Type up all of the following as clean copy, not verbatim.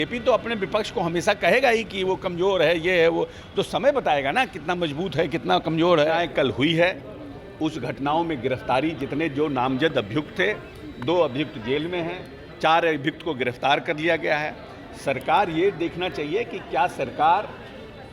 BJP तो अपने विपक्ष को हमेशा कहेगा ही कि वो कमज़ोर है, ये है वो, तो समय बताएगा ना कितना मजबूत है, कितना कमज़ोर है। कल हुई है, उस घटनाओं में गिरफ्तारी जितने जो नामजद अभियुक्त थे, 2 अभियुक्त जेल में हैं, 4 अभियुक्त को गिरफ्तार कर लिया गया है। सरकार ये देखना चाहिए कि क्या सरकार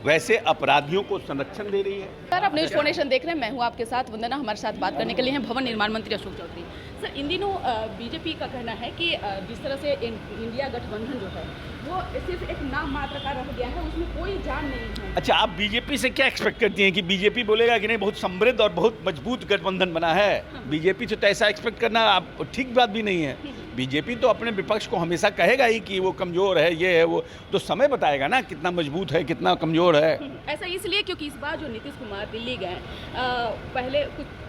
वैसे अपराधियों को संरक्षण दे रही है। सर, आप न्यूज़ 4 नेशन देख रहे हैं, मैं हूं आपके साथ वंदना। हमारे साथ बात करने के लिए हैं भवन निर्माण मंत्री अशोक चौधरी। सर, इन दिनों बीजेपी का कहना है कि जिस तरह से इंडिया गठबंधन जो है वो सिर्फ एक नाम मात्र का रह गया है, उसमें कोई जान नहीं है। अच्छा, आप बीजेपी से क्या एक्सपेक्ट करती हैं कि बीजेपी बोलेगा कि नहीं बहुत समृद्ध और बहुत मजबूत गठबंधन बना है? बीजेपी से तो ऐसा एक्सपेक्ट करना आप ठीक बात भी नहीं है। बीजेपी तो अपने विपक्ष को हमेशा कहेगा ही कि वो कमज़ोर है, ये है वो, तो समय बताएगा ना कितना मजबूत है, कितना कमज़ोर है। ऐसा इसलिए क्योंकि इस बार जो नीतीश कुमार दिल्ली गए, पहले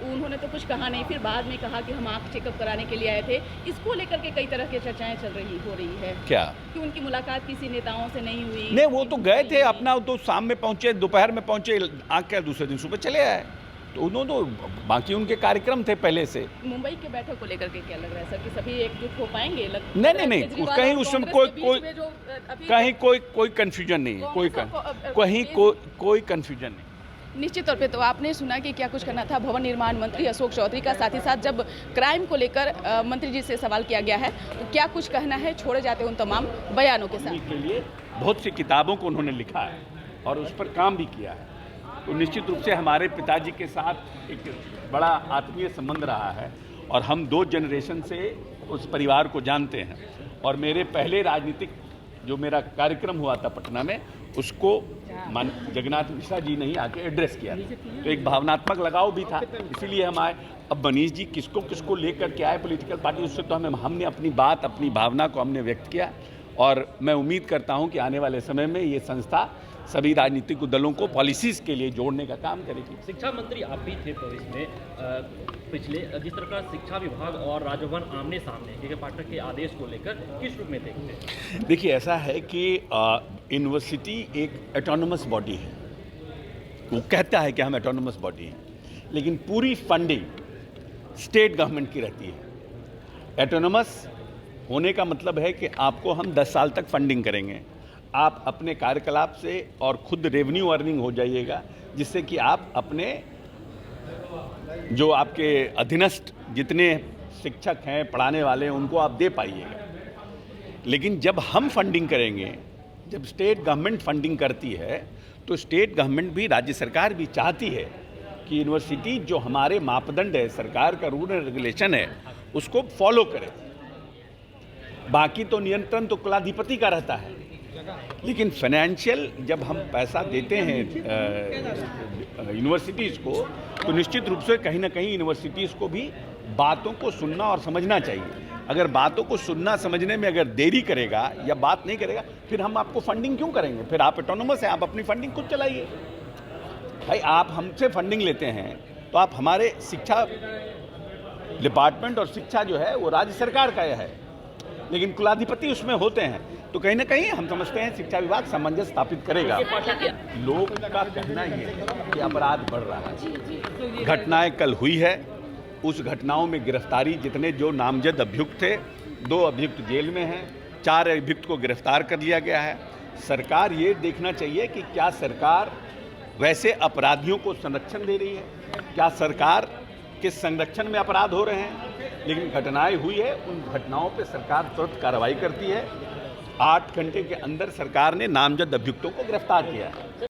उन्होंने तो कुछ कहा नहीं, फिर बाद में कहा कि हम आँख चेकअप कराने के लिए आए थे। इसको लेकर के कई तरह की चर्चाएं हो रही है। क्या कि उनकी मुलाकात किसी नेताओं से नहीं हुई? नहीं, वो तो गए थे अपना, तो शाम में पहुंचे, दोपहर में पहुंचे, आके दूसरे दिन सुबह चले आए। तो उन्होंने तो बाकी उनके कार्यक्रम थे पहले से। मुंबई के बैठक को लेकर के क्या लग रहा है सर कि सभी एकजुट हो पाएंगे? नहीं, कहीं उसमें कोई कन्फ्यूजन नहीं है, कोई कन्फ्यूजन नहीं। निश्चित तौर पे तो आपने सुना कि क्या कुछ करना था भवन निर्माण मंत्री अशोक चौधरी का। साथ ही साथ जब क्राइम को लेकर मंत्री जी से सवाल किया गया है तो क्या कुछ कहना है, छोड़े जाते उन तमाम बयानों के साथ। के लिए बहुत सी किताबों को उन्होंने लिखा है और उस पर काम भी किया है। तो निश्चित रूप से हमारे पिताजी के साथ एक बड़ा आत्मीय संबंध रहा है और हम 2 जनरेशन से उस परिवार को जानते हैं। और मेरे पहले राजनीतिक जो मेरा कार्यक्रम हुआ था पटना में, उसको जगन्नाथ मिश्रा जी ने ही आके एड्रेस किया था, तो एक भावनात्मक लगाव भी था, इसीलिए हम आए। अब मनीष जी किसको लेकर के आए पॉलिटिकल पार्टी, उससे तो हमने अपनी बात, अपनी भावना को हमने व्यक्त किया और मैं उम्मीद करता हूं कि आने वाले समय में ये संस्था सभी राजनीतिक दलों को पॉलिसीज़ के लिए जोड़ने का काम करेगी। शिक्षा मंत्री आप भी थे, तो इसमें पिछले जिस तरह का शिक्षा विभाग और राजभवन आमने सामने के पाठक के आदेश को लेकर किस रूप में देखते हैं? देखिए, ऐसा है कि यूनिवर्सिटी एक ऑटोनमस बॉडी है, वो कहता है कि हम ऑटोनमस बॉडी हैं, लेकिन पूरी फंडिंग स्टेट गवर्नमेंट की रहती है। ऑटोनमस होने का मतलब है कि आपको हम 10 साल तक फंडिंग करेंगे, आप अपने कार्यकलाप से और खुद रेवेन्यू अर्निंग हो जाइएगा, जिससे कि आप अपने जो आपके अधीनस्थ जितने शिक्षक हैं, पढ़ाने वाले हैं, उनको आप दे पाइएगा। लेकिन जब हम फंडिंग करेंगे, जब स्टेट गवर्नमेंट फंडिंग करती है, तो स्टेट गवर्नमेंट भी, राज्य सरकार भी चाहती है कि यूनिवर्सिटी जो हमारे मापदंड है, सरकार का रूल एंड रेगुलेशन है, उसको फॉलो करे। बाकी तो नियंत्रण तो कुलाधिपति का रहता है, लेकिन फाइनेंशियल जब हम पैसा देते हैं यूनिवर्सिटीज़ को, तो निश्चित रूप से कहीं ना कहीं यूनिवर्सिटीज़ को भी बातों को सुनना और समझना चाहिए। अगर बातों को सुनना समझने में अगर देरी करेगा या बात नहीं करेगा, फिर हम आपको फंडिंग क्यों करेंगे? फिर आप ऑटोनोमस हैं, आप अपनी फंडिंग खुद चलाइए। भाई, आप हमसे फंडिंग लेते हैं तो आप हमारे शिक्षा डिपार्टमेंट और शिक्षा जो है वो राज्य सरकार का है, लेकिन कुलाधिपति उसमें होते हैं, तो कहीं ना कहीं हम समझते हैं शिक्षा विभाग सामंजस्य स्थापित करेगा। लोग का कहना ये है कि अपराध बढ़ रहा है। घटनाएं कल हुई है, उस घटनाओं में गिरफ्तारी जितने जो नामजद अभियुक्त थे, 2 अभियुक्त जेल में हैं, 4 अभियुक्त को गिरफ्तार कर लिया गया है। सरकार ये देखना चाहिए कि क्या सरकार वैसे अपराधियों को संरक्षण दे रही है, क्या सरकार किस संरक्षण में अपराध हो रहे हैं। लेकिन घटनाएं हुई है, उन घटनाओं पर सरकार तुरंत कार्रवाई करती है। 8 घंटे के अंदर सरकार ने नामजद अभियुक्तों को गिरफ्तार किया है।